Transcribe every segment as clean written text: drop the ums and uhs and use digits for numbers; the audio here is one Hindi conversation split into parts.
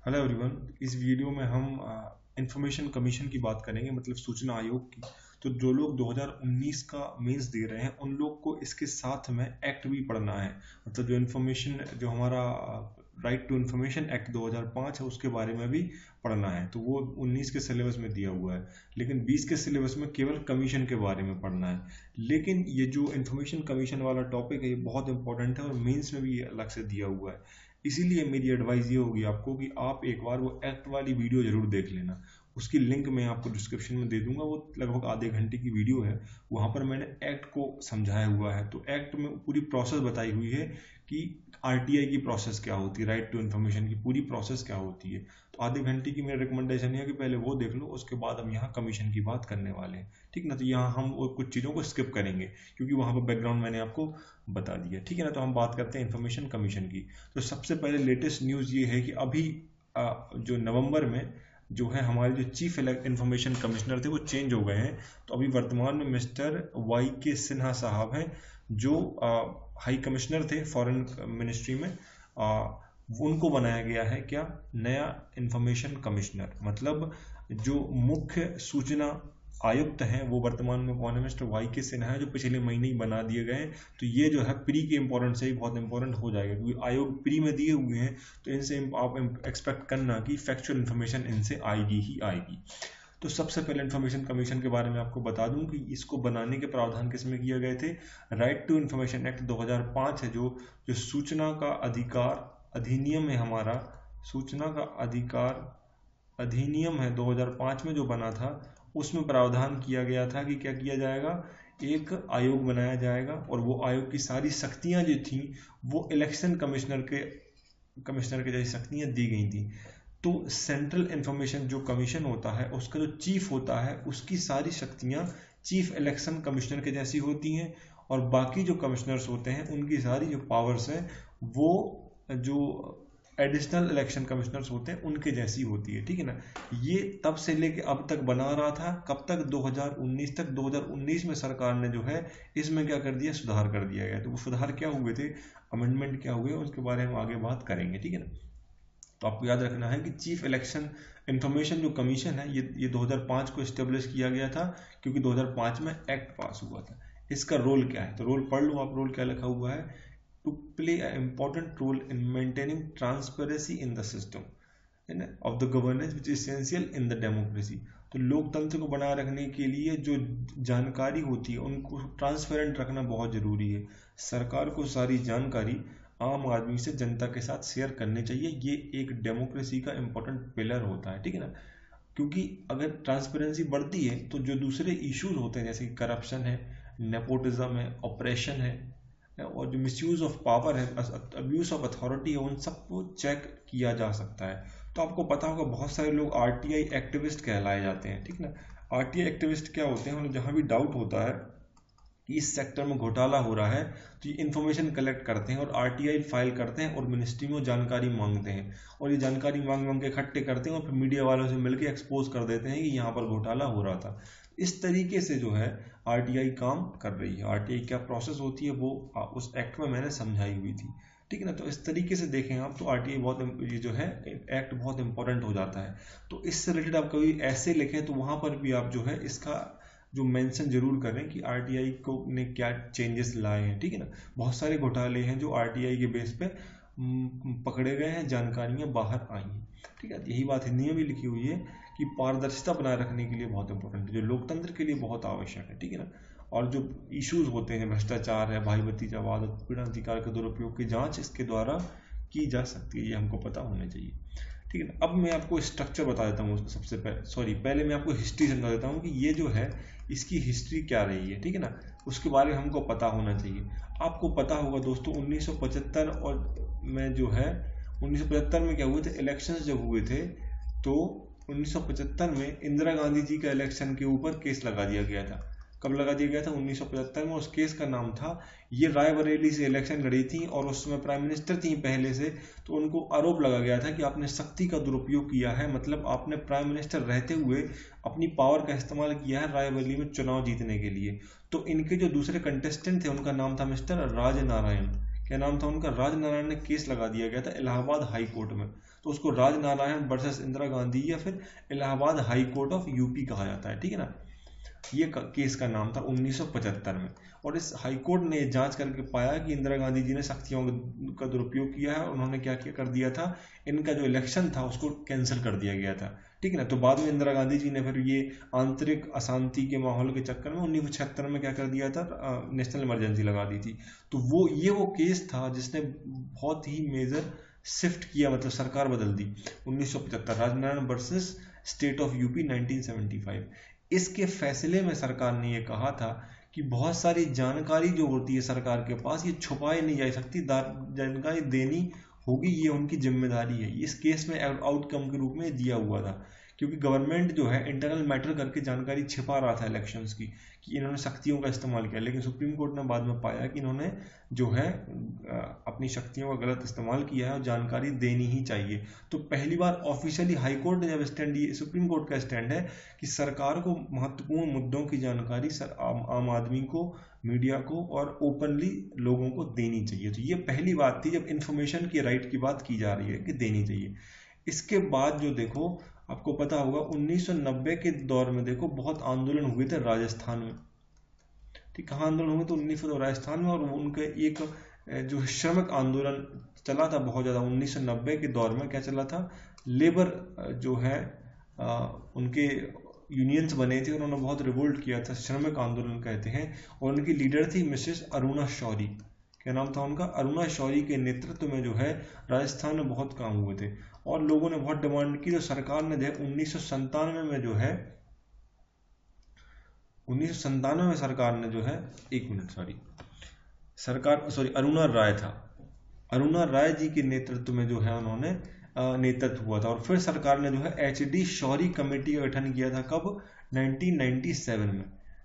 Hello everyone. इस वीडियो में हम इंफॉर्मेशन कमीशन की बात करेंगे, मतलब सूचना आयोग की। तो जो लोग 2019 का मेंस दे रहे हैं उन लोग को इसके साथ में एक्ट भी पढ़ना है। मतलब जो इन्फॉर्मेशन, जो हमारा राइट टू इन्फॉर्मेशन एक्ट 2005 है उसके बारे में भी पढ़ना है। तो वो 19 के सिलेबस में दिया हुआ है, लेकिन 20 के सिलेबस में केवल कमीशन के बारे में पढ़ना है। लेकिन ये जो इन्फॉर्मेशन कमीशन वाला टॉपिक है ये बहुत इंपॉर्टेंट है और मेंस में भी अलग से दिया हुआ है। इसीलिए मेरी एडवाइस ये होगी आपको कि आप एक बार वो एक्ट वाली वीडियो जरूर देख लेना। उसकी लिंक मैं आपको डिस्क्रिप्शन में दे दूंगा। वो लगभग आधे घंटे की वीडियो है। वहाँ पर मैंने एक्ट को समझाया हुआ है। तो एक्ट में पूरी प्रोसेस बताई हुई है कि आरटीआई की प्रोसेस क्या होती है, राइट टू इन्फॉर्मेशन की पूरी प्रोसेस क्या होती है। तो आधे घंटे की मेरा रिकमेंडेशन है कि पहले वो देख लो, उसके बाद हम यहाँ कमीशन की बात करने वाले हैं। ठीक ना। तो यहाँ हम कुछ चीज़ों को स्किप करेंगे क्योंकि वहाँ पर बैकग्राउंड मैंने आपको बता दिया। ठीक है ना। तो हम बात करते हैं इन्फॉर्मेशन कमीशन की। तो सबसे पहले लेटेस्ट न्यूज़ ये है कि अभी जो नवंबर में जो है हमारे जो चीफ इंफॉर्मेशन कमिश्नर थे वो चेंज हो गए हैं। तो अभी वर्तमान में मिस्टर वाई के सिन्हा साहब हैं जो हाई कमिश्नर थे फॉरेन मिनिस्ट्री में। उनको बनाया गया है क्या, नया इंफॉर्मेशन कमिश्नर। मतलब जो मुख्य सूचना आयुक्त हैं वो वर्तमान में कौन है, मिस्टर वाई के सिन्हा है, जो पिछले महीने ही बना दिए गए हैं। तो ये जो है प्री के इंपॉर्टेंट से ही बहुत इंपॉर्टेंट हो जाएगा क्योंकि आयोग प्री में दिए हुए हैं। तो इनसे आप एक्सपेक्ट करना कि फैक्चुअल इन्फॉर्मेशन इनसे आएगी ही आएगी। तो सबसे पहले इन्फॉर्मेशन कमीशन के बारे में आपको बता दूं कि इसको बनाने के प्रावधान किसमें किए गए थे। राइट टू इन्फॉर्मेशन एक्ट 2005 है जो सूचना का अधिकार अधिनियम है हमारा। सूचना का अधिकार अधिनियम है 2005 में जो बना था, उसमें प्रावधान किया गया था कि क्या किया जाएगा, एक आयोग बनाया जाएगा और वो आयोग की सारी शक्तियां जो थी वो इलेक्शन कमिश्नर के जैसी शक्तियां दी गई थी। तो सेंट्रल इंफॉर्मेशन जो कमीशन होता है उसका जो चीफ होता है उसकी सारी शक्तियां चीफ इलेक्शन कमिश्नर के जैसी होती हैं और बाकी जो कमिश्नर्स होते हैं उनकी सारी जो पावर्स हैं वो जो एडिशनल इलेक्शन कमिश्नर्स होते हैं उनके जैसी होती है। ठीक है ना। ये तब से लेके अब तक बना रहा था, कब तक, 2019 तक। 2019 में सरकार ने जो है इसमें क्या कर दिया, सुधार कर दिया गया। तो वो सुधार क्या हुए थे, अमेंडमेंट क्या हुए, उसके बारे में आगे बात करेंगे। ठीक है ना। तो आपको याद रखना है कि चीफ इलेक्शन इंफॉर्मेशन जो कमीशन है ये 2005 को इस्टेब्लिश किया गया था क्योंकि 2005 में एक्ट पास हुआ था। इसका रोल क्या है, तो रोल पढ़ लो आप। रोल क्या लिखा हुआ है, to play an important role in maintaining transparency in the system of the governance which is essential in the democracy। तो लोकतंत्र को बनाए रखने के लिए जो जानकारी होती है उनको ट्रांसपेरेंट रखना बहुत जरूरी है। सरकार को सारी जानकारी आम आदमी से, जनता के साथ शेयर करनी चाहिए। ये एक डेमोक्रेसी का इंपॉर्टेंट पिलर होता है। ठीक है ना। क्योंकि अगर ट्रांसपेरेंसी बढ़ती है तो जो दूसरे इश्यूज होते हैं जैसे कि करप्शन है, नेपोटिज्म है, ऑपरेशन है और जो मिसयूज ऑफ पावर है, अब्यूज ऑफ अथॉरिटी है, उन सबको चेक किया जा सकता है। तो आपको पता होगा बहुत सारे लोग आरटीआई एक्टिविस्ट कहलाए जाते हैं। ठीक ना। आरटीआई एक्टिविस्ट क्या होते हैं, जहां भी डाउट होता है कि इस सेक्टर में घोटाला हो रहा है तो ये इन्फॉर्मेशन कलेक्ट करते हैं और आरटीआई फाइल करते हैं और मिनिस्ट्री में जानकारी मांगते हैं और ये जानकारी मांग के इकट्ठे करते हैं और फिर मीडिया वालों से मिलकर एक्सपोज कर देते हैं कि यहाँ पर घोटाला हो रहा था। इस तरीके से जो है आरटीआई काम कर रही है। आरटीआई क्या प्रोसेस होती है वो उस एक्ट में मैंने समझाई हुई थी। ठीक है ना। तो इस तरीके से देखें आप तो आरटीआई बहुत, ये जो है एक्ट बहुत इंपॉर्टेंट हो जाता है। तो इससे रिलेटेड आप कभी ऐसे लिखें तो वहां पर भी आप जो है इसका जो मेंशन जरूर करें कि आरटीआई को ने क्या चेंजेस लाए हैं। ठीक है ना। बहुत सारे घोटाले हैं जो आरटीआई के बेस पे पकड़े गए हैं, जानकारियां बाहर आई हैं। ठीक है। यही बात हिंदी में भी लिखी हुई है कि पारदर्शिता बनाए रखने के लिए बहुत इंपॉर्टेंट है, जो लोकतंत्र के लिए बहुत आवश्यक है। ठीक है ना। और जो इश्यूज होते हैं, भ्रष्टाचार है, भाई भतीजावाद, उत्पीड़न अधिकार के दुरुपयोग की जांच इसके द्वारा की जा सकती है, ये हमको पता होना चाहिए। ठीक है ना। अब मैं आपको स्ट्रक्चर बता देता हूँ। सबसे पहले मैं आपको हिस्ट्री समझा देता हूँ कि ये जो है इसकी हिस्ट्री क्या रही है। ठीक है ना। उसके बारे में हमको पता होना चाहिए। आपको पता होगा दोस्तों 1975 और में जो है 1975 में क्या हुए थे, इलेक्शंस जब हुए थे तो 1975 में इंदिरा गांधी जी का इलेक्शन के ऊपर केस लगा दिया गया था। कब लगा दिया गया था, 1975 में। उस केस का नाम था, ये रायबरेली से इलेक्शन लड़ी थी और उसमें प्राइम मिनिस्टर थी पहले से, तो उनको आरोप लगा गया था कि आपने शक्ति का दुरुपयोग किया है। मतलब आपने प्राइम मिनिस्टर रहते हुए अपनी पावर का इस्तेमाल किया है रायबरेली में चुनाव जीतने के लिए। तो इनके जो दूसरे कंटेस्टेंट थे उनका नाम था मिस्टर राज नारायण। क्या नाम था उनका, राजनारायण ने केस लगा दिया गया था इलाहाबाद हाई कोर्ट में। तो उसको राजनारायण वर्सेस इंदिरा गांधी या फिर Allahabad high court of UP कहा जाता है, ठीक है ना। ये केस का नाम था 1975 में। और इस हाईकोर्ट ने जांच करके पाया कि इंदिरा गांधी जी ने शक्तियों का दुरुपयोग किया है। उन्होंने क्या किया कर दिया था, इनका जो इलेक्शन था उसको कैंसिल कर दिया गया था, ठीक है ना। तो बाद में इंदिरा गांधी जी ने फिर ये आंतरिक अशांति के माहौल के चक्कर में 1976 में क्या कर दिया था, नेशनल इमरजेंसी लगा दी थी। तो वो केस था जिसने बहुत ही मेजर शिफ्ट किया, मतलब सरकार बदल दी। 1975 Rajnarayan versus state of UP 1975। इसके फैसले में सरकार ने ये कहा था कि बहुत सारी जानकारी जो होती है सरकार के पास, ये छुपाई नहीं जा सकती, जानकारी देनी होगी, ये उनकी जिम्मेदारी है। इस केस में आउटकम के रूप में दिया हुआ था, क्योंकि गवर्नमेंट जो है इंटरनल मैटर करके जानकारी छिपा रहा था इलेक्शंस की, कि इन्होंने शक्तियों का इस्तेमाल किया। लेकिन सुप्रीम कोर्ट ने बाद में पाया कि इन्होंने जो है अपनी शक्तियों का गलत इस्तेमाल किया है और जानकारी देनी ही चाहिए। तो पहली बार ऑफिशियली हाई कोर्ट ने जब स्टैंड, ये सुप्रीम कोर्ट का स्टैंड है कि सरकार को महत्वपूर्ण मुद्दों की जानकारी आम आदमी को, मीडिया को और ओपनली लोगों को देनी चाहिए। तो ये पहली बात थी जब इंफॉर्मेशन की राइट की बात की जा रही है कि देनी चाहिए। इसके बाद जो देखो, आपको पता होगा 1990 के दौर में देखो बहुत आंदोलन हुए थे राजस्थान में, ठीक, कहाँ आंदोलन हुए? तो 1900 राजस्थान में। और उनके एक जो श्रमिक आंदोलन चला था बहुत ज़्यादा 1990 के दौर में, क्या चला था, लेबर जो है उनके यूनियंस बने थे, उन्होंने बहुत रिवोल्ट किया था, श्रमिक आंदोलन कहते हैं। और उनकी लीडर थी मिसेस अरुणा शौरी, क्या नाम था उनका, अरुणा शौरी के नेतृत्व में जो है राजस्थान में बहुत काम हुए थे। और लोगों ने बहुत डिमांड की, तो सरकार ने जो 1997 में जो है 1997 में सरकार ने जो है, एक मिनट अरुणा राय था, अरुणा राय जी के नेतृत्व में जो है उन्होंने नेतृत्व हुआ था। और फिर सरकार ने जो है HD शौरी कमेटी का गठन किया था, कब, 1997 में।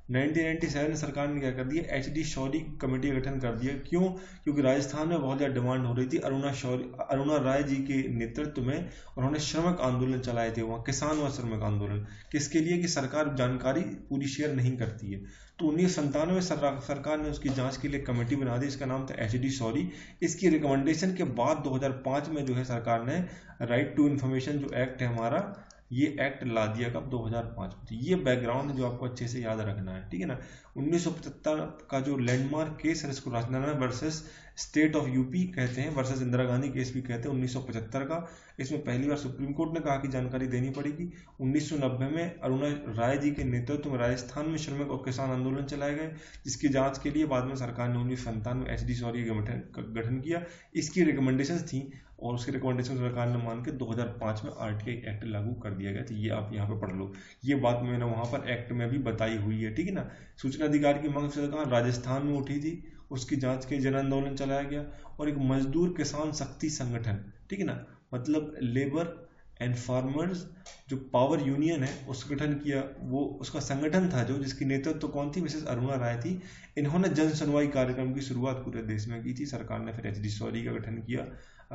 1997 में सरकार ने क्या कर दिया, HD शौरी कमेटी का गठन कर दिया। क्यों? क्योंकि राजस्थान में बहुत ज़्यादा डिमांड हो रही थी अरुणा राय जी के नेतृत्व में। उन्होंने श्रमिक आंदोलन चलाए थे वहाँ, किसान व श्रमिक आंदोलन, किसके लिए कि सरकार जानकारी पूरी शेयर नहीं करती है। तो 1997 में सरकार ने उसकी जांच के लिए कमेटी बना दी, इसका नाम था HD शौरी। इसकी रिकमेंडेशन के बाद 2005 में जो है सरकार ने राइट टू इन्फॉर्मेशन जो एक्ट है हमारा, ये एक्ट ला दिया कब, 2005 में। तो ये बैकग्राउंड है जो आपको अच्छे से याद रखना है, ठीक है ना। 1975 का जो लैंडमार्क केस है, इसको Rajnarayan versus state of UP कहते हैं, वर्सेस इंदिरा गांधी केस भी कहते हैं, 1975 का। इसमें पहली बार सुप्रीम कोर्ट ने कहा कि जानकारी देनी पड़ेगी। 1990 में अरुणा राय जी के नेतृत्व में राजस्थान में श्रमिक और किसान आंदोलन चलाए गए, जिसकी जांच के लिए बाद में सरकार ने 1997 में HD शौरी का गठन किया। इसकी रिकमेंडेशन थी और उसकी रिकमेंडेशन सरकार ने मान के 2005 में RTI एक्ट लागू कर दिया गया। तो ये आप यहाँ पे पढ़ लो, ये बात मैंने वहाँ पर एक्ट में भी बताई हुई है, ठीक है ना। सूचना अधिकार की मांग से कहा राजस्थान में उठी थी, उसकी जांच के जन आंदोलन चलाया गया। और एक मजदूर किसान शक्ति संगठन, ठीक है ना, मतलब लेबर एंड फार्मर्स जो पावर यूनियन है उसका गठन किया, वो उसका संगठन था जो, जिसकी नेतृत्व कौन थी, मिसेस अरुणा राय थी। इन्होंने जन सुनवाई कार्यक्रम की शुरुआत पूरे देश में की थी। सरकार ने फिर HD शौरी का गठन किया,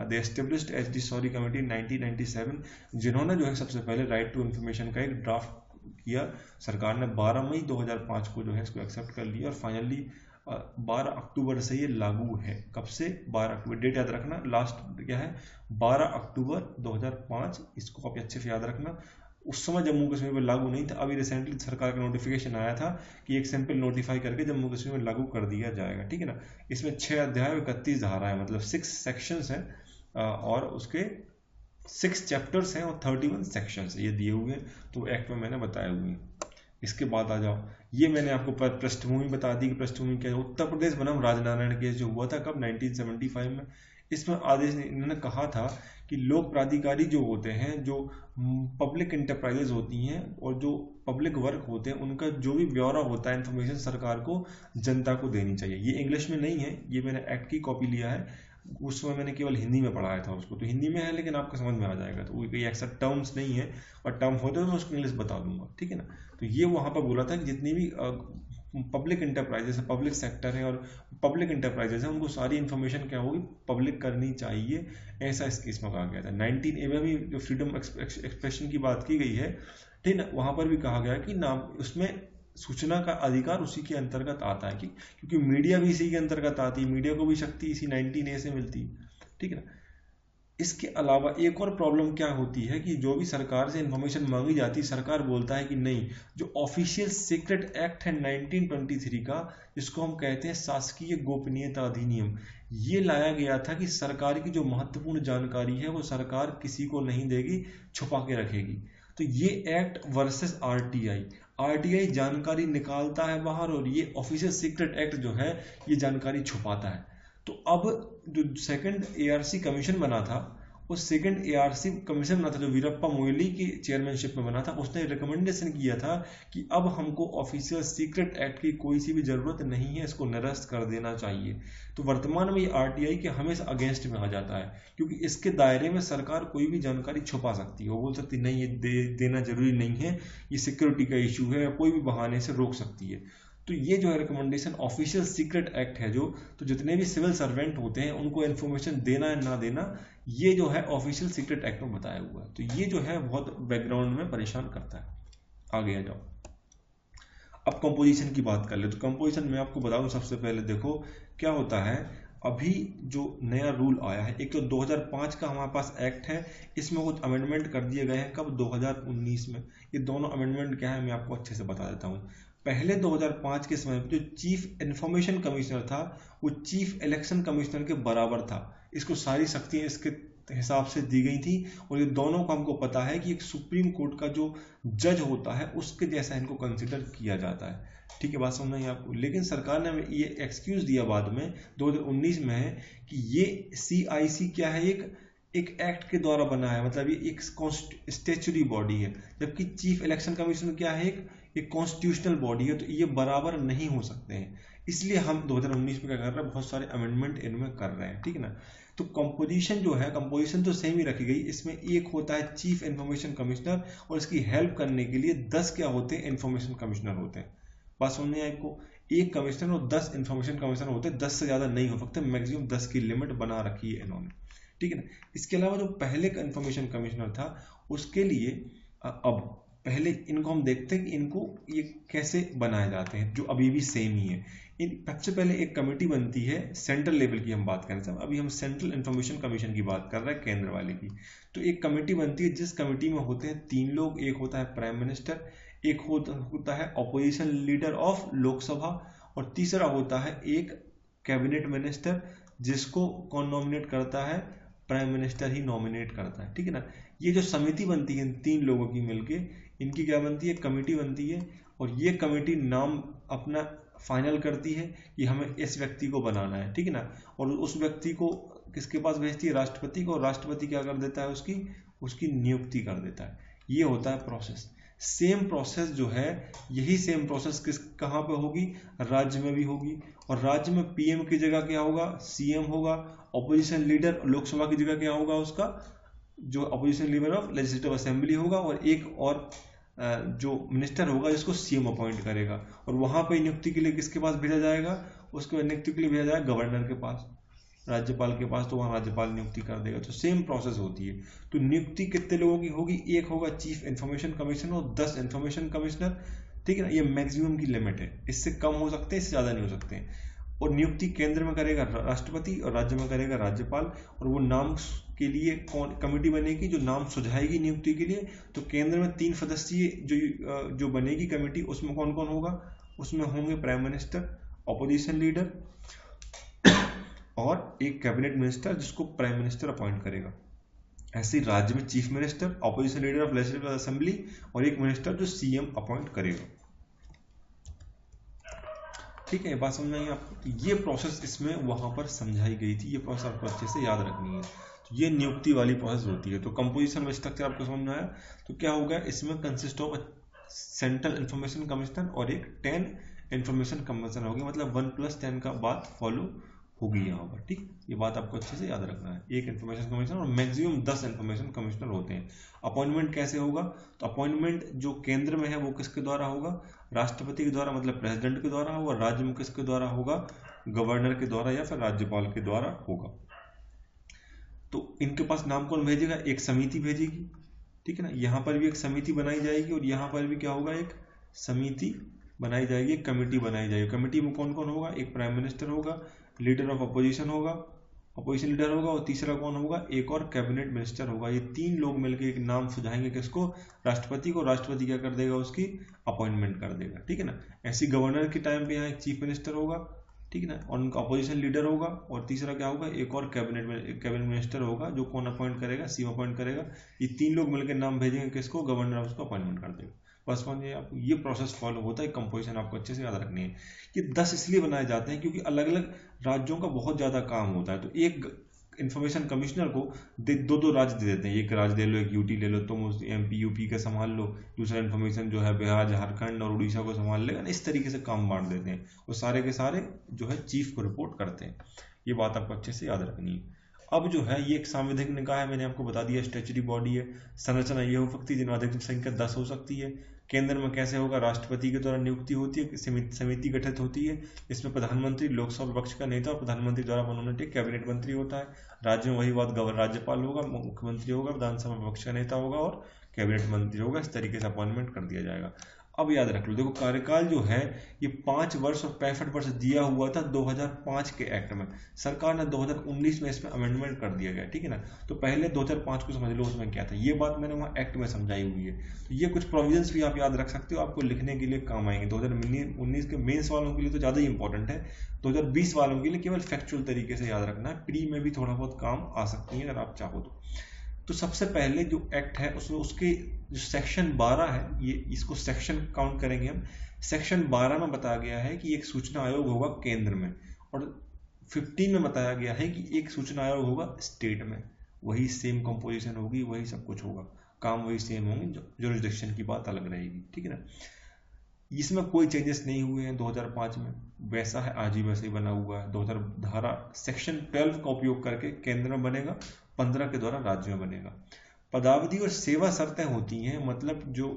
दे एस्टेब्लिश्ड HD शौरी कमेटी 1997, जिन्होंने जो है सबसे पहले राइट टू इन्फॉर्मेशन का एक ड्राफ्ट किया। सरकार ने 12 मई 2005 को जो है इसको एक्सेप्ट कर लिया और फाइनली 12 अक्टूबर से ये लागू है। कब से? 12 अक्टूबर, डेट याद रखना, लास्ट क्या है, 12 अक्टूबर 2005, इसको आप अच्छे से याद रखना। उस समय जम्मू कश्मीर में लागू नहीं था, अभी रिसेंटली सरकार का नोटिफिकेशन आया था कि एक सैंपल नोटिफाई करके जम्मू कश्मीर में लागू कर दिया जाएगा, ठीक है ना। इसमें 6 अध्याय और 31 धारा है, मतलब 6 सेक्शंस हैं और उसके 6 चैप्टर्स हैं और 31 सेक्शंस ये दिए हुए हैं। तो एक्ट में मैंने बताए हुए हैं। इसके बाद आ जाओ, ये मैंने आपको पृष्ठभूमि बता दी कि पृष्ठभूमि क्या है। उत्तर प्रदेश बनाम राजनारायण केस जो हुआ था कब, 1975 में। इसमें आदेश इन्होंने कहा था कि लोक प्राधिकारी जो होते हैं, जो पब्लिक इंटरप्राइजेज होती हैं और जो पब्लिक वर्क होते हैं, उनका जो भी ब्यौरा होता है इन्फॉर्मेशन सरकार को जनता को देनी चाहिए। ये इंग्लिश में नहीं है, ये मैंने एक्ट की कॉपी लिया है। उस समय मैंने केवल हिंदी में पढ़ाया था उसको, तो हिंदी में है लेकिन आपको समझ में आ जाएगा। तो कोई ऐसा टर्म्स नहीं है, और टर्म होते तो मैं उसको इंग्लिश बता दूंगा, ठीक है ना। तो ये वहाँ पर बोला था कि जितनी भी पब्लिक इंटरप्राइजेस है, पब्लिक सेक्टर है और पब्लिक इंटरप्राइजेस है, उनको सारी इन्फॉर्मेशन क्या होगी, पब्लिक करनी चाहिए, ऐसा इस केस में कहा गया था। 19A में भी जो फ्रीडम एक्सप्रेशन की बात की गई है, ठीक है ना, वहाँ पर भी कहा गया कि नाम उसमें सूचना का अधिकार उसी के अंतर्गत आता है, क्योंकि मीडिया भी इसी के अंतर्गत आती है, मीडिया को भी शक्ति इसी 19A से मिलती है, ठीक है ना। इसके अलावा एक और प्रॉब्लम क्या होती है कि जो भी सरकार से इंफॉर्मेशन मांगी जाती है, सरकार बोलता है कि नहीं, जो ऑफिशियल सीक्रेट एक्ट है 1923 का, जिसको हम कहते हैं शासकीय गोपनीयता अधिनियम, ये लाया गया था कि सरकार की जो महत्वपूर्ण जानकारी है वो सरकार किसी को नहीं देगी, छुपा के रखेगी। तो ये एक्ट वर्सेस आरटीआई जानकारी निकालता है बाहर, और ये ऑफिशियल सीक्रेट एक्ट जो है ये जानकारी छुपाता है। तो अब जो सेकंड एआरसी कमीशन बना था, उस सेकंड एआरसी कमीशन बना था जो वीरप्पा मोइली की चेयरमैनशिप में बना था, उसने रिकमेंडेशन किया था कि अब हमको ऑफिशियल सीक्रेट एक्ट की कोई सी भी जरूरत नहीं है, इसको निरस्त कर देना चाहिए। तो वर्तमान में ये आरटीआई के हमेशा अगेंस्ट में आ जाता है, क्योंकि इसके दायरे में सरकार कोई भी जानकारी छुपा सकती है, वो बोल सकती नहीं ये देना जरूरी नहीं है, ये सिक्योरिटी का इशू है, या कोई भी बहाने से रोक सकती है। तो ये जो है रिकमेंडेशन ऑफिशियल सीक्रेट एक्ट है जो, तो जितने भी सिविल सर्वेंट होते हैं उनको इन्फॉर्मेशन देना है ना देना, ये जो है ऑफिशियल सीक्रेट एक्ट में बताया हुआ है। तो ये जो है बहुत बैकग्राउंड में परेशान करता है। आगे आ जाओ, अब कंपोजिशन की बात कर ले। तो कंपोजिशन में आपको बताऊं, सबसे पहले देखो क्या होता है। अभी जो नया रूल आया है, एक तो 2005 का हमारे पास एक्ट है, इसमें कुछ अमेंडमेंट कर दिए गए हैं। कब? 2019 में। ये दोनों अमेंडमेंट क्या है मैं आपको अच्छे से बता देता हूँ। पहले 2005 के समय जो चीफ इंफॉर्मेशन कमिश्नर था वो चीफ इलेक्शन कमिश्नर के बराबर था, इसको सारी शक्तियां इसके हिसाब से दी गई थी। और ये दोनों को हमको पता है कि एक सुप्रीम कोर्ट का जो जज होता है उसके जैसा इनको कंसिडर किया जाता है। ठीक है, बात समझना है आपको। लेकिन सरकार ने ये एक्सक्यूज दिया बाद में 2019 में है कि ये CIC क्या है, एक एक्ट के द्वारा बना है, मतलब ये एक स्टेचुरी बॉडी है, जबकि चीफ इलेक्शन कमीशन क्या है, एक कॉन्स्टिट्यूशनल बॉडी है। तो ये बराबर नहीं हो सकते हैं, इसलिए हम 2019 में क्या कर रहे हैं, बहुत सारे अमेंडमेंट इनमें कर रहे हैं, ठीक है ना। तो कंपोजिशन जो है, कंपोजिशन तो सेम ही रखी गई। इसमें एक होता है चीफ इंफॉर्मेशन कमिश्नर, और इसकी हेल्प करने के लिए 10 क्या होते हैं, इंफॉर्मेशन कमिश्नर होते हैं। बात सुननी है आपको, एक कमिश्नर और 10 इंफॉर्मेशन कमिश्नर होते हैं, 10 से ज्यादा नहीं हो सकते, मैक्सिमम 10 की लिमिट बना रखी है इन्होंने, ठीक है ना। इसके अलावा जो पहले का इंफॉर्मेशन कमिश्नर था उसके लिए अब पहले इनको हम देखते हैं कि इनको ये कैसे बनाए जाते हैं, जो अभी भी सेम ही है। सबसे पहले एक कमेटी बनती है, सेंट्रल लेवल की हम बात करें सब, अभी हम सेंट्रल इंफॉर्मेशन कमीशन की बात कर रहे हैं, केंद्र वाले की। तो एक कमेटी बनती है जिस कमेटी में होते हैं 3 लोग, एक होता है प्राइम मिनिस्टर, एक होता है ऑपोजिशन लीडर ऑफ लोकसभा, और तीसरा होता है एक कैबिनेट मिनिस्टर, जिसको कौन नॉमिनेट करता है, प्राइम मिनिस्टर ही नॉमिनेट करता है, ठीक है ना। ये जो समिति बनती है इन 3 लोगों की मिलके, इनकी क्या बनती है, कमेटी बनती है, और ये कमेटी नाम अपना फाइनल करती है कि हमें इस व्यक्ति को बनाना है, ठीक है ना। और उस व्यक्ति को किसके पास भेजती है, राष्ट्रपति को, और राष्ट्रपति क्या कर देता है, उसकी नियुक्ति कर देता है। ये होता है प्रोसेस। सेम प्रोसेस जो है, यही सेम प्रोसेस कहाँ पे होगी, राज्य में भी होगी। और राज्य में PM की जगह क्या होगा, CM होगा। ऑपोजिशन लीडर लोकसभा की जगह क्या होगा, उसका जो opposition leader of legislative assembly होगा, और एक और जो मिनिस्टर होगा जिसको CM अपॉइंट करेगा। और वहां पर नियुक्ति के लिए किसके पास भेजा जाएगा, उसको नियुक्ति के लिए भेजा जाएगा गवर्नर के पास, राज्यपाल के पास, तो वहां राज्यपाल नियुक्ति कर देगा। तो सेम प्रोसेस होती है। तो नियुक्ति कितने लोगों की होगी, एक होगा चीफ इंफॉर्मेशन कमिश्नर और 10 इंफॉर्मेशन कमिश्नर, ठीक है ना। ये मैक्सिमम की लिमिट है, इससे कम हो सकते हैं, इससे ज्यादा नहीं हो सकते हैं। और नियुक्ति केंद्र में करेगा राष्ट्रपति और राज्य में करेगा राज्यपाल। और वो नाम के लिए कौन कमेटी बनेगी जो नाम सुझाएगी नियुक्ति के लिए। तो केंद्र में 3 सदस्यीय जो बनेगी कमेटी, उसमें कौन कौन होगा, उसमें होंगे प्राइम मिनिस्टर, ऑपोजिशन लीडर और एक कैबिनेट मिनिस्टर जिसको प्राइम मिनिस्टर अपॉइंट करेगा। ऐसे राज्य में chief minister, opposition leader of legislative assembly, और एक मिनिस्टर जो CM अपॉइंट करेगा, ठीक है। बात समझ आई आपको। ये प्रोसेस इसमें वहां पर समझाई गई थी, ये प्रोसेस आपको अच्छे से याद रखनी है। तो ये नियुक्ति वाली प्रोसेस होती है। तो कंपोजिशन में स्ट्रक्चर आपको समझ में आया। तो क्या होगा, इसमें consist of central information commissioner और एक 10 इंफॉर्मेशन कमिश्नर होगी, मतलब 1+10 का बात फॉलो होगी यहाँ पर, ठीक। ये बात आपको अच्छे से याद रखना है। एक इंफॉर्मेशन कमिश्नर और मैक्सिमम 10 इंफॉर्मेशन कमिश्नर होते हैं। अपॉइंटमेंट कैसे होगा, तो अपॉइंटमेंट जो केंद्र में है वो किसके द्वारा होगा, राष्ट्रपति के द्वारा, मतलब प्रेसिडेंट के द्वारा होगा। राज्य में किसके द्वारा होगा, गवर्नर के द्वारा या फिर राज्यपाल के द्वारा होगा। तो इनके पास नाम कौन भेजेगा, एक समिति भेजेगी, ठीक है ना। यहाँ पर भी एक समिति बनाई जाएगी और यहाँ पर भी क्या होगा, एक समिति बनाई जाएगी, एक कमेटी बनाई जाएगी। कमेटी में कौन कौन होगा? एक प्राइम मिनिस्टर होगा, लीडर ऑफ अपोजिशन होगा, अपोजिशन लीडर होगा, और तीसरा कौन होगा? एक और कैबिनेट मिनिस्टर होगा। ये 3 लोग मिलकर एक नाम सुझाएंगे किसको? राष्ट्रपति को। राष्ट्रपति क्या कर देगा? उसकी अपॉइंटमेंट कर देगा, ठीक है ना। ऐसी गवर्नर के टाइम पे यहाँ एक चीफ मिनिस्टर होगा, ठीक है ना, और उनका अपोजिशन लीडर होगा, और तीसरा क्या होगा? एक और कैबिनेट मिनिस्टर होगा, जो कौन अपॉइंट करेगा? सीएम अपॉइंट करेगा। ये 3 लोग मिलकर नाम भेजेंगे किसको? गवर्नर उसको अपॉइंटमेंट कर देगा। बस ये आपको ये प्रोसेस फॉलो होता है। कंपोजिशन आपको अच्छे से याद रखनी है। कि 10 इसलिए बनाए जाते हैं क्योंकि अलग अलग राज्यों का बहुत ज़्यादा काम होता है। तो एक इन्फॉर्मेशन कमिश्नर को दो राज्य दे देते हैं। एक राज्य दे लो, एक यूटी ले लो, तुम उस एमपी यूपी का संभाल लो, दूसरा इन्फॉर्मेशन जो है बिहार झारखंड और उड़ीसा को संभाल लेगा। इस तरीके से काम बांट देते हैं। वो सारे के सारे जो है चीफ को रिपोर्ट करते हैं। ये बात आपको अच्छे से याद रखनी है। अब जो है ये एक सांविधिक निकाय है, मैंने आपको बता दिया, स्टैच्यूटरी बॉडी है। संरचना ये हो सकती है जिनमें अधिकतम संख्या 10 हो सकती है। केंद्र में कैसे होगा? राष्ट्रपति के द्वारा नियुक्ति होती है, समिति गठित होती है। इसमें प्रधानमंत्री लोकसभा विपक्ष का नेता और प्रधानमंत्री द्वारा मनोनीत कैबिनेट मंत्री होता है। राज्य में वही बात, राज्यपाल होगा, मुख्यमंत्री होगा, विधानसभा विपक्ष का नेता होगा और कैबिनेट मंत्री होगा। इस तरीके से अपॉइंटमेंट कर दिया जाएगा। अब याद रख लो, देखो कार्यकाल जो है ये 5 वर्ष और 65 वर्ष दिया हुआ था 2005 के एक्ट में। सरकार ने 2019 में इसमें अमेंडमेंट कर दिया गया, ठीक है ना। तो पहले 2005 को समझ लो उसमें क्या था, ये बात मैंने वहाँ एक्ट में समझाई हुई है। तो ये कुछ प्रोविजंस भी आप याद रख सकते हो, आपको लिखने के लिए काम आएंगे। 2019 के मेंस वालों के लिए तो ज़्यादा ही इंपॉर्टेंट है। 2020 वालों के लिए केवल फैक्चुअल तरीके से याद रखना है। प्री में भी थोड़ा बहुत काम आ सकती है अगर आप चाहो तो सबसे पहले जो एक्ट है उसमें उसके जो सेक्शन 12 है, ये इसको सेक्शन काउंट करेंगे हम। सेक्शन 12 में बताया गया है कि एक सूचना आयोग होगा केंद्र में, और 15 में बताया गया है कि एक सूचना आयोग होगा स्टेट में। वही सेम कंपोजिशन होगी, वही सब कुछ होगा, काम वही सेम होंगे, जुरिसडिक्शन की बात अलग रहेगी, ठीक है ना। इसमें कोई चेंजेस नहीं हुए हैं 2005 में, वैसा है आज ही वैसे ही बना हुआ है। 2000 धारा सेक्शन 12 का उपयोग करके केंद्र में बनेगा, 15 के द्वारा राज्य में बनेगा। पदावधि और सेवा शर्तें होती हैं, मतलब जो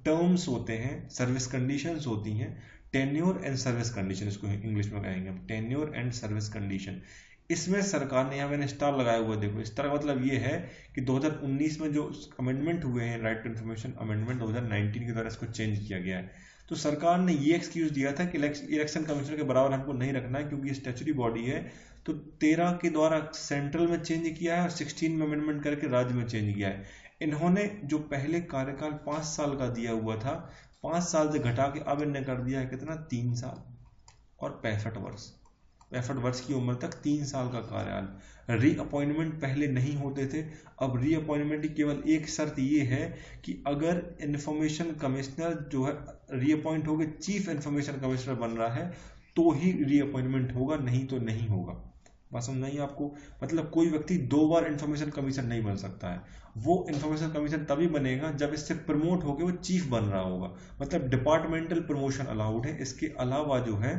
टर्म्स होते हैं, सर्विस कंडीशंस होती हैं। टेन्योर एंड सर्विस कंडीशन इसको इंग्लिश में कहेंगे हम, टेन्योर एंड सर्विस कंडीशन। इसमें सरकार ने, यहाँ मैंने स्टार लगाया हुआ, देखो स्टार का मतलब ये है कि 2019 में जो अमेंडमेंट हुए हैं, राइट टू इन्फॉर्मेशन अमेंडमेंट 2019 के द्वारा इसको चेंज किया गया है। तो सरकार ने ये एक्सक्यूज दिया था कि इलेक्शन कमिश्नर के बराबर हमको नहीं रखना है क्योंकि ये स्टैच्यूटरी बॉडी है। तो 13 के द्वारा सेंट्रल में चेंज किया है और 16 में अमेंडमेंट करके राज्य में चेंज किया है। इन्होंने जो पहले कार्यकाल 5 साल का दिया हुआ था, 5 साल से घटा के अब इन्होंने कर दिया है कितना? 3 साल और 65 वर्ष। 65 वर्ष की उम्र तक 3 साल का कार्यकाल। रीअपॉइंटमेंट पहले नहीं होते थे, अब रीअपॉइंटमेंट की केवल एक शर्त ये है कि अगर इन्फॉर्मेशन कमिश्नर जो है रीअपॉइंट होकर चीफ इन्फॉर्मेशन कमिश्नर बन रहा है तो ही रीअपॉइंटमेंट होगा, नहीं तो नहीं होगा। बात समझ नहीं आपको? मतलब कोई व्यक्ति 2 बार इन्फॉर्मेशन कमिश्नर नहीं बन सकता है। वो इन्फॉर्मेशन कमिश्नर तभी बनेगा जब इससे प्रमोट होकर वो चीफ बन रहा होगा, मतलब डिपार्टमेंटल प्रमोशन अलाउड है। इसके अलावा जो है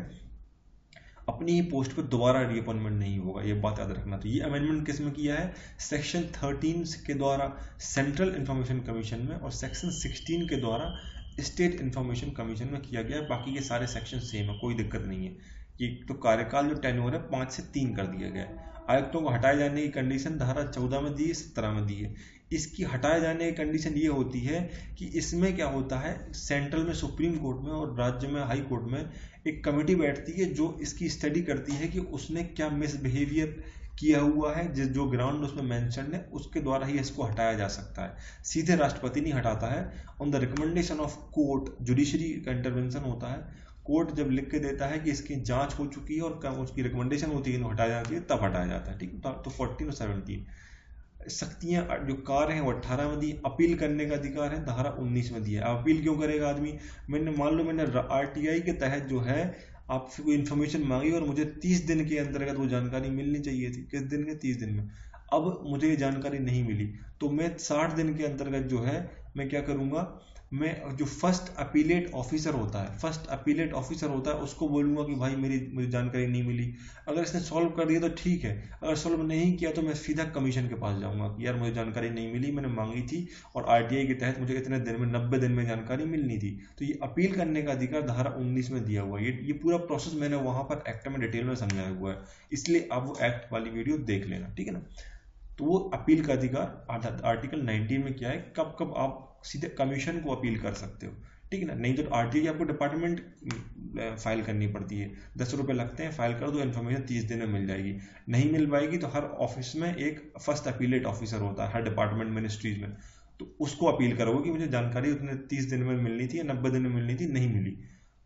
अपनी ही पोस्ट पर दोबारा रीअपॉइंटमेंट नहीं होगा, ये बात याद रखना। तो ये अमेंडमेंट किस में किया है? सेक्शन 13 के द्वारा सेंट्रल इंफॉर्मेशन कमीशन में, और सेक्शन 16 के द्वारा स्टेट इंफॉर्मेशन कमीशन में किया गया है। बाकी के सारे सेक्शन सेम है, कोई दिक्कत नहीं है। ये तो कार्यकाल जो टेन्योर है 5 से 3 कर दिया गया है। आयुक्तों को हटाए जाने की कंडीशन धारा 14 में दी है, 17 में दी है। इसकी हटाए जाने की कंडीशन ये होती है कि इसमें क्या होता है, सेंट्रल में सुप्रीम कोर्ट में और राज्य में हाई कोर्ट में एक कमेटी बैठती है जो इसकी स्टडी करती है कि उसने क्या मिसबिहेवियर किया हुआ है, जो ग्राउंड उसमें मेंशन है उसके द्वारा ही इसको हटाया जा सकता है। सीधे राष्ट्रपति नहीं हटाता है, on the recommendation of court judiciary का इंटरवेंशन होता है। कोर्ट जब लिख के देता है कि इसकी जांच हो चुकी है और उसकी रिकमेंडेशन होती है हटाया जाती है, तब हटाया जाता है, ठीक है। तो 14 और 17 शक्तियां जो कार्य हैं वो 18 में दी। अपील करने का अधिकार है धारा 19 में दिया है। अपील क्यों करेगा आदमी? मान लो मैंने आरटीआई के तहत जो है आपसे कोई इन्फॉर्मेशन मांगी और मुझे 30 दिन के अंतर्गत वो जानकारी मिलनी चाहिए थी। किस दिन के? 30 दिन में। अब मुझे ये जानकारी नहीं मिली तो मैं 60 दिन के अंतर्गत जो है मैं क्या करूंगा, मैं जो फर्स्ट अपीलेट ऑफिसर होता है उसको बोलूंगा कि भाई मुझे जानकारी नहीं मिली। अगर इसने सॉल्व कर दिया तो ठीक है, अगर सॉल्व नहीं किया तो मैं सीधा कमीशन के पास जाऊंगा कि यार मुझे जानकारी नहीं मिली, मैंने मांगी थी और आरटीआई के तहत मुझे इतने दिन में 90 दिन में जानकारी मिलनी थी। तो ये अपील करने का अधिकार धारा 19 में दिया हुआ है। ये पूरा प्रोसेस मैंने वहां पर एक्ट में डिटेल में समझाया हुआ है, इसलिए आप वो एक्ट वाली वीडियो देख लेना, ठीक है ना। तो वो अपील का अधिकार आर्टिकल 19 में क्या है, कब कब आप सीधे कमीशन को अपील कर सकते हो, ठीक है ना। नहीं तो आरटीआई आपको डिपार्टमेंट फाइल करनी पड़ती है, 10 रुपये लगते हैं, फाइल कर दो, इन्फॉर्मेशन 30 दिन में मिल जाएगी। नहीं मिल पाएगी तो हर ऑफिस में एक फर्स्ट अपीलेट ऑफिसर होता है, हर डिपार्टमेंट मिनिस्ट्रीज में, तो उसको अपील करोगे कि मुझे जानकारी उतने 30 दिन में मिलनी थी या 90 दिन में मिलनी थी, नहीं मिली,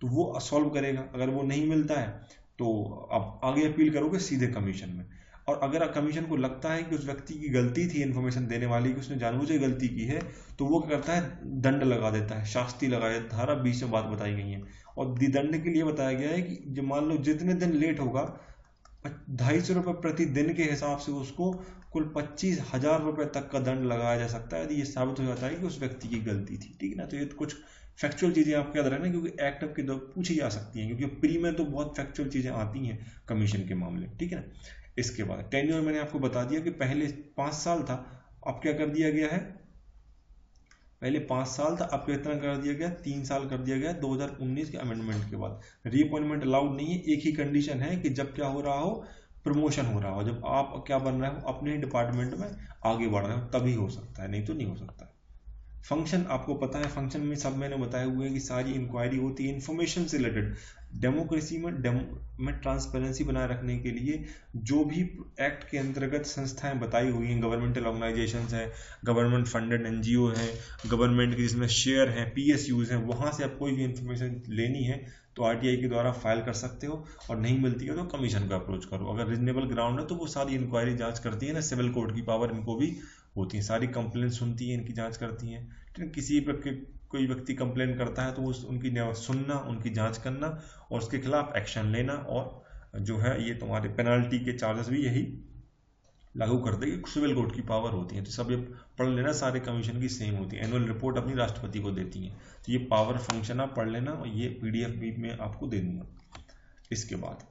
तो वो सॉल्व करेगा। अगर वो नहीं मिलता है तो आप आगे अपील करोगे सीधे कमीशन में। और अगर कमीशन को लगता है कि उस व्यक्ति की गलती थी इन्फॉर्मेशन देने वाली, कि उसने जानबूझ गलती की है, तो वो क्या करता है, दंड लगा देता है, शास्ति लगा देता है। धारा 20 में बात बताई गई है, और दंड के लिए बताया गया है कि जो मान लो जितने दिन लेट होगा, 250 रुपये प्रति दिन के हिसाब से उसको कुल 25,000 रुपये तक का दंड लगाया जा सकता है, यदि ये साबित हो जाता है कि उस व्यक्ति की गलती थी। ठीक है ना। तो ये कुछ फैक्चुअल चीजें आपको याद रखना, क्योंकि एक्ट के दौर पूछी जा सकती हैं, क्योंकि प्री में तो बहुत फैक्चुअल चीजें आती हैं कमीशन के मामले। ठीक है ना। इसके बाद टेन्योर मैंने आपको बता दिया कि पहले 5 साल था, अब क्या कर दिया गया है, पहले 5 साल था, अब कितना कर दिया गया, 3 साल कर दिया गया 2019 के अमेंडमेंट के बाद। रीअपॉइंटमेंट अलाउड नहीं है, एक ही कंडीशन है कि जब क्या हो रहा हो, प्रमोशन हो रहा हो, जब आप क्या बन रहे हो, अपने डिपार्टमेंट में आगे बढ़ रहे हो, तभी हो सकता है, नहीं तो नहीं हो सकता। फंक्शन आपको पता है, फंक्शन में सब मैंने बताए हुए हैं कि सारी इंक्वायरी होती है इन्फॉर्मेशन से रिलेटेड। डेमोक्रेसी में ट्रांसपेरेंसी बनाए रखने के लिए जो भी एक्ट के अंतर्गत संस्थाएं बताई हुई हैं, गवर्नमेंटल ऑर्गेनाइजेशंस हैं, गवर्नमेंट फंडेड एनजीओ हैं, गवर्नमेंट के जिसमें शेयर हैं, पीएसयूज हैं, वहां से आप कोई भी इंफॉर्मेशन लेनी है तो आरटीआई के द्वारा फाइल कर सकते हो, और नहीं मिलती है तो कमीशन को अप्रोच करो। अगर रीजनेबल ग्राउंड है तो वो सारी इंक्वायरी जांच करती है ना, सिविल कोर्ट की पावर इनको भी होती है, सारी कंप्लेंट सुनती है, इनकी जांच करती है। किसी कोई व्यक्ति कंप्लेन करता है तो उनकी सुनना, उनकी जांच करना और उसके खिलाफ एक्शन लेना, और जो है ये तुम्हारे पेनाल्टी के चार्जेस भी यही लागू कर देगी, सिविल कोर्ट की पावर होती है। तो सब ये पढ़ लेना, सारे कमीशन की सेम होती है, एनुअल रिपोर्ट अपनी राष्ट्रपति को देती है, तो ये पावर फंक्शन आप पढ़ लेना, और ये पीडीएफ भी में आपको दे दूंगा। इसके बाद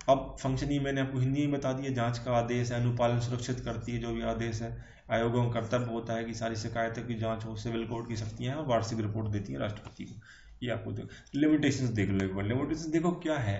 अब फंक्शन ही मैंने आपको हिंदी में बता दिया, जांच का आदेश है, अनुपालन सुरक्षित करती है जो भी आदेश है, आयोगों का कर्तव्य होता है कि सारी शिकायतों की जांच हो, सिविल कोर्ट की शक्तियां हैं, और वार्षिक रिपोर्ट देती है राष्ट्रपति को। ये आपको लिमिटेशंस देख लो एक बार। लिमिटेशंस देखो क्या है,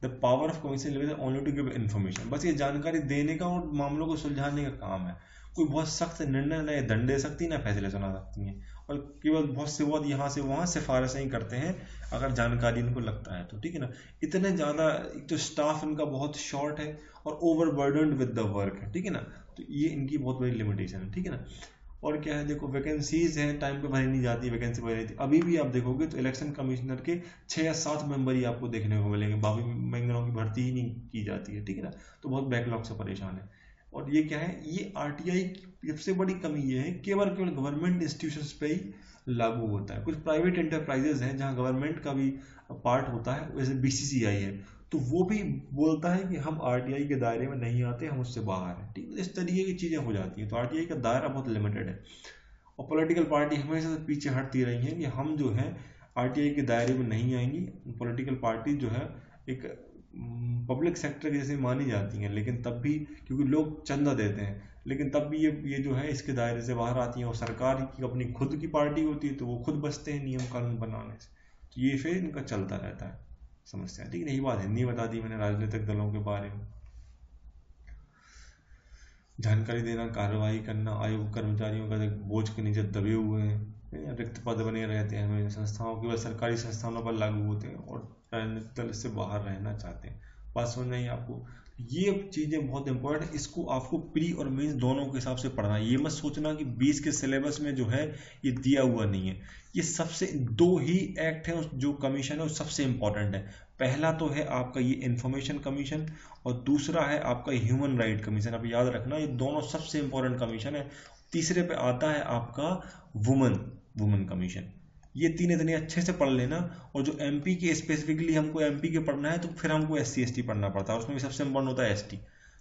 the power of commission limited only to give information, बस ये जानकारी देने का और मामलों को सुलझाने का काम है। कोई बहुत सख्त निर्णय न दंड दे सकती ना फैसले सुना सकती हैं, और केवल बहुत से बहुत यहाँ से वहाँ सिफारिशें ही करते हैं अगर जानकारी इनको लगता है तो। ठीक है ना। इतने ज़्यादा, एक तो स्टाफ इनका बहुत शॉर्ट है और ओवरबर्डन्ड विद द वर्क है। ठीक है ना। तो ये इनकी बहुत बड़ी लिमिटेशन है। ठीक है ना। और क्या है, देखो वैकेंसीज हैं, टाइम पे भरी नहीं जाती, वैकेंसी भरी रहती। अभी भी आप देखोगे तो इलेक्शन कमिश्नर के 6 या 7 मेंबर ही आपको देखने को मिलेंगे, बाकी मेंबरों की भर्ती ही नहीं की जाती है। ठीक है ना। तो बहुत बैकलॉग से परेशान है। और ये क्या है, ये आरटीआई की सबसे बड़ी कमी ये है, केवल गवर्नमेंट इंस्टीट्यूशंस पे ही लागू होता है। कुछ प्राइवेट एंटरप्राइजेज हैं जहाँ गवर्नमेंट का भी पार्ट होता है, जैसे बीसीसीआई है, तो वो भी बोलता है कि हम आरटीआई के दायरे में नहीं आते, हम उससे बाहर हैं। ठीक है। इस तरीके की चीज़ें हो जाती हैं, तो आरटीआई का दायरा बहुत लिमिटेड है। और पॉलिटिकल पार्टी हमेशा से पीछे हटती रही हैं कि हम जो है आरटीआई के दायरे में नहीं आएंगी। पॉलिटिकल पार्टी जो है एक पब्लिक सेक्टर की जैसे मानी जाती हैं, लेकिन तब भी क्योंकि लोग चंदा देते हैं, लेकिन तब भी ये जो है इसके दायरे से बाहर आती हैं। और सरकार की अपनी खुद की पार्टी होती है तो वो खुद बचते हैं नियम कानून बनाने से, तो ये फिर इनका चलता रहता है समस्या। ठीक है। यही बात हिंदी बता दी मैंने राजनीतिक दलों के बारे में। जानकारी देना, कार्रवाई करना, आयोग कर्मचारियों का बोझ के नीचे दबे हुए हैं, रिक्त पद बने रहते हैं, हमें संस्थाओं केवल सरकारी संस्थानों पर लागू होते हैं, और राजनीतिक दल इससे बाहर रहना चाहते हैं। बात समझ नहीं आपको, ये चीज़ें बहुत इंपॉर्टेंट है, इसको आपको प्री और मेंस दोनों के हिसाब से पढ़ना है। ये मत सोचना कि 20 के सिलेबस में जो है ये दिया हुआ नहीं है। ये सबसे 2 ही एक्ट हैं जो कमीशन है वो सबसे इंपॉर्टेंट है। पहला तो है आपका ये इंफॉर्मेशन कमीशन, और दूसरा है आपका ह्यूमन राइट कमीशन। आप याद रखना ये दोनों सबसे इंपॉर्टेंट कमीशन है। तीसरे पे आता है आपका वुमन कमीशन। ये 3 इतने अच्छे से पढ़ लेना। और जो एमपी के स्पेसिफिकली हमको एमपी के पढ़ना है तो फिर हमको SC ST पढ़ना पड़ता है, उसमें भी सबसे इंपॉर्टेंट होता है ST।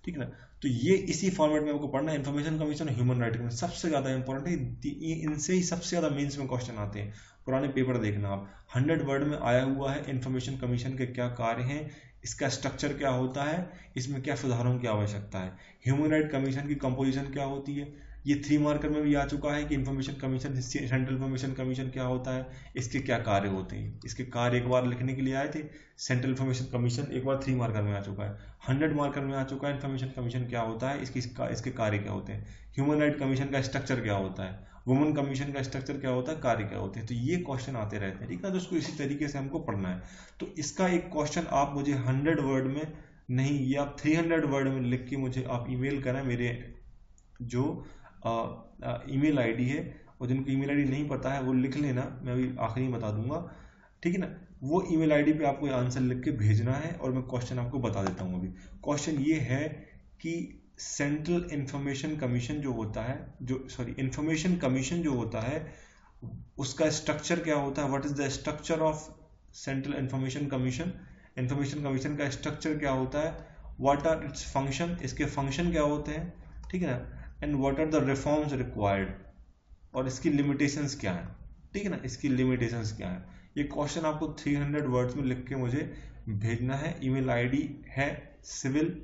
ठीक है ना। तो ये इसी फॉर्मेट में आपको पढ़ना है, इन्फॉर्मेशन कमीशन और ह्यूमन राइट कमीशन सबसे ज़्यादा इंपॉर्टेंट है। इनसे ही सबसे ज़्यादा मेंस में क्वेश्चन आते हैं। पुराने पेपर देखना आप, 100 वर्ड में आया हुआ है इन्फॉर्मेशन कमीशन के क्या कार्य हैं, इसका स्ट्रक्चर क्या होता है, इसमें क्या सुधारों की आवश्यकता है, ह्यूमन राइट कमीशन की कंपोजिशन क्या होती है। ये 3 मार्कर में भी आ चुका है कि information commission, central information commission क्या होता है, इसके क्या कार्य होते हैं। इसके कार्य एक बार लिखने के लिए आए थे, सेंट्रल इन्फॉर्मेशन कमीशन एक बार 3 मार्कर में आ चुका है, 100 मार्कर में आ चुका है इन्फॉर्मेशन कमीशन क्या होता है, इसके कार्य क्या होते हैं, ह्यूमन राइट कमीशन का स्ट्रक्चर क्या होता है, वुमेन कमीशन का स्ट्रक्चर क्या होता है, कार्य क्या होते हैं। तो ये क्वेश्चन आते रहते हैं, ठीक है। तो उसको इसी तरीके से हमको पढ़ना है। तो इसका एक क्वेश्चन आप मुझे 100 वर्ड में नहीं, ये आप 300 वर्ड में लिख के मुझे आप ईमेल करें। मेरे जो ईमेल आईडी है, और जिनको ईमेल आईडी नहीं पता है वो लिख लेना, मैं अभी आखिरी में बता दूंगा, ठीक है ना। वो ईमेल आईडी पे आपको आंसर लिख के भेजना है, और मैं क्वेश्चन आपको बता देता हूँ। अभी क्वेश्चन ये है कि सेंट्रल इंफॉर्मेशन कमीशन जो होता है, इंफॉर्मेशन कमीशन जो होता है, उसका स्ट्रक्चर क्या होता है। What is the structure of central information commission. Information commission का स्ट्रक्चर क्या होता है, व्हाट आर इट्स फंक्शन, इसके फंक्शन क्या होते हैं, ठीक है ना। And what are the reforms required, और इसकी लिमिटेशंस क्या है, ठीक है ना, इसकी लिमिटेशंस क्या है। ये क्वेश्चन आपको 300 वर्ड्स में लिख के मुझे भेजना है। ईमेल आईडी है civil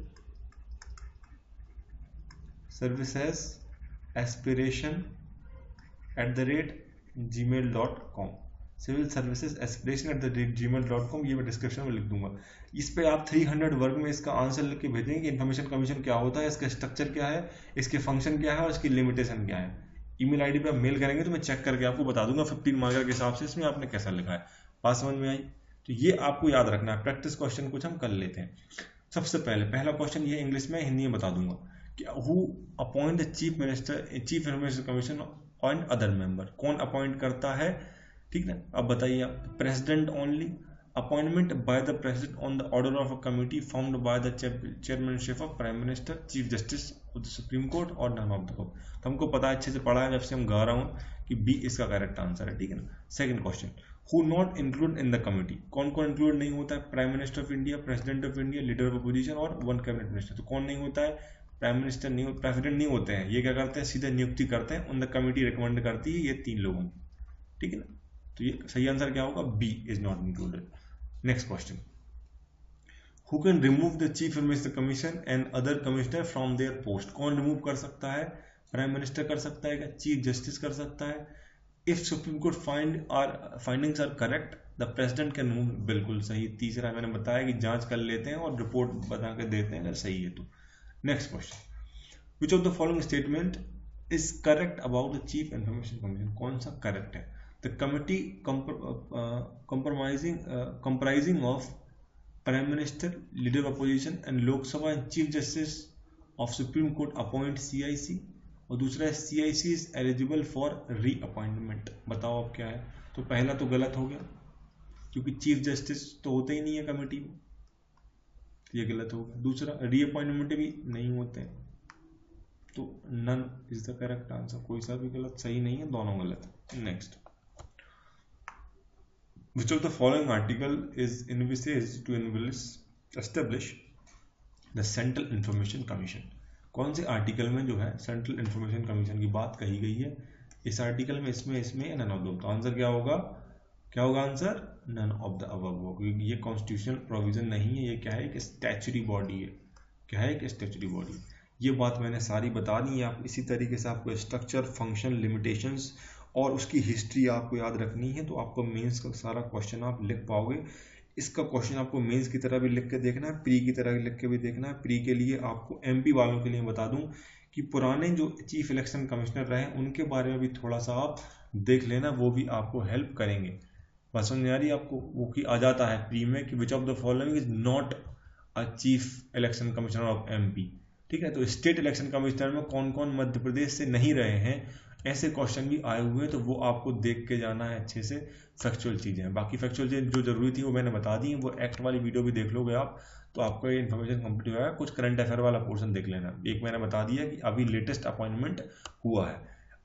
services aspiration@gmail.com, civil services aspiration@gmail.com, ये मैं डिस्क्रिप्शन में लिख दूंगा। इस पे आप 300 वर्ग में इसका आंसर लिख के भेजेंगे कि इन्फॉर्मेशन कमीशन क्या होता है, इसका स्ट्रक्चर क्या है, इसके फंक्शन क्या है, और इसकी लिमिटेशन क्या है। ईमेल आईडी पे आप मेल करेंगे तो मैं चेक करके आपको बता दूंगा 15 मार्कर के हिसाब से इसमें आपने कैसा लिखा है। बात समझ में आई। तो ये आपको याद रखना है। प्रैक्टिस क्वेश्चन कुछ हम कर लेते हैं। सबसे पहले पहला क्वेश्चन ये इंग्लिश में, हिंदी में बता दूंगा कि who appoint the chief minister, chief information commission and other member, कौन अपॉइंट करता है, ठीक ना। अब बताइए आप, president only, appointment by the president on the order of a committee formed by the chairmanship of prime minister, chief justice of the supreme court और नन ऑफ द अबव। तो हमको पता है, अच्छे से पढ़ा है जब से हम गा रहा हूँ कि बी इसका करेक्ट आंसर है, ठीक है ना। Second question, who not include in the committee, कौन कौन इंक्लूड नहीं होता है, prime minister of India, president of India, leader of opposition और वन कैबिनेट मिनिस्टर। तो कौन नहीं होता है, प्राइम मिनिस्टर नहीं, प्रेसिडेंट नहीं होते हैं। ये क्या करते हैं, सीधे नियुक्ति करते हैं, उन द कमिटी रिकमेंड करती है ये 3 लोगों की, ठीक है ना। तो ये सही आंसर क्या होगा, B is not included. Next question, who can remove the chief minister commission and other commissioner from their post, कौन रिमूव कर सकता है, प्राइम मिनिस्टर कर सकता है क्या, चीफ जस्टिस कर सकता है। If supreme court findings are correct the president can remove, बिल्कुल सही। तीसरा मैंने बताया कि जांच कर लेते हैं और रिपोर्ट बता के देते हैं अगर सही है तो। Next question, which of the following statement is correct about the chief information commission, कौन सा करेक्ट है। The committee comprising of prime minister, leader of opposition and Lok Sabha and chief justice of supreme court appoint CIC, और दूसरा है CIC is eligible for reappointment. बताओ अब क्या है। तो पहला तो गलत हो गया क्योंकि चीफ जस्टिस तो होते ही नहीं है कमेटी में, ये गलत हो गया। दूसरा, री अपॉइंटमेंट भी नहीं होते, तो none is the correct answer, कोई सा भी गलत सही नहीं है, दोनों गलत है। Next, which of the following article is envisaged to establish the Central Information Commission, कौन से आर्टिकल में जो है सेंट्रल इंफॉर्मेशन कमीशन की बात कही गई है। इस आर्टिकल में इसमें नन ऑफ द, तो आंसर क्या होगा, answer none of the above होगा, क्योंकि ये कॉन्स्टिट्यूशनल प्रोविजन नहीं है, ये क्या है, कि स्टैच्यूटरी बॉडी है। क्या है, कि स्टैच्यूटरी बॉडी। ये बात मैंने सारी बता दी है। आप इसी तरीके से आपको स्ट्रक्चर, फंक्शन, लिमिटेशंस और उसकी हिस्ट्री आपको याद रखनी है, तो आपको मेंस का सारा क्वेश्चन आप लिख पाओगे। इसका क्वेश्चन आपको मेंस की तरह भी लिख के देखना है, प्री की तरह लिख के भी देखना है। प्री के लिए आपको MP वालों के लिए बता दूं कि पुराने जो चीफ इलेक्शन कमिश्नर रहे उनके बारे में भी थोड़ा सा आप देख लेना, वो भी आपको हेल्प करेंगे। बस समझ आ रही है आपको, वो कि आ जाता है प्री में कि विच of the following is not a chief election commissioner of MP, ठीक है। तो स्टेट इलेक्शन कमिश्नर में कौन कौन मध्य प्रदेश से नहीं रहे हैं, ऐसे क्वेश्चन भी आए हुए हैं, तो वो आपको देख के जाना है अच्छे से। फैक्चुअल चीज़ें, बाकी फैक्चुअल चीज़ें जो जरूरी थी वो मैंने बता दी है, वो एक्ट वाली वीडियो भी देख लोगे आप, तो आपको ये इन्फॉर्मेशन कंप्लीट हो जाएगा। कुछ करंट अफेयर वाला पोर्शन देख लेना। एक मैंने बता दिया कि अभी लेटेस्ट अपॉइंटमेंट हुआ है।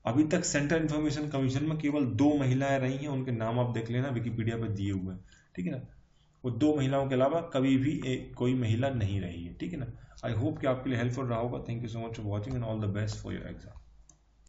अभी तक सेंट्रल इन्फॉर्मेशन कमीशन में केवल 2 महिलाएं रही हैं, उनके नाम आप देख लेना, विकिपीडिया पर दिए हुए हैं, ठीक है ना। वो 2 महिलाओं के अलावा कभी भी कोई महिला नहीं रही है, ठीक है ना। आई होप कि आपके लिए हेल्पफुल रहा होगा। Thank you so much for watching and all the best for your exam.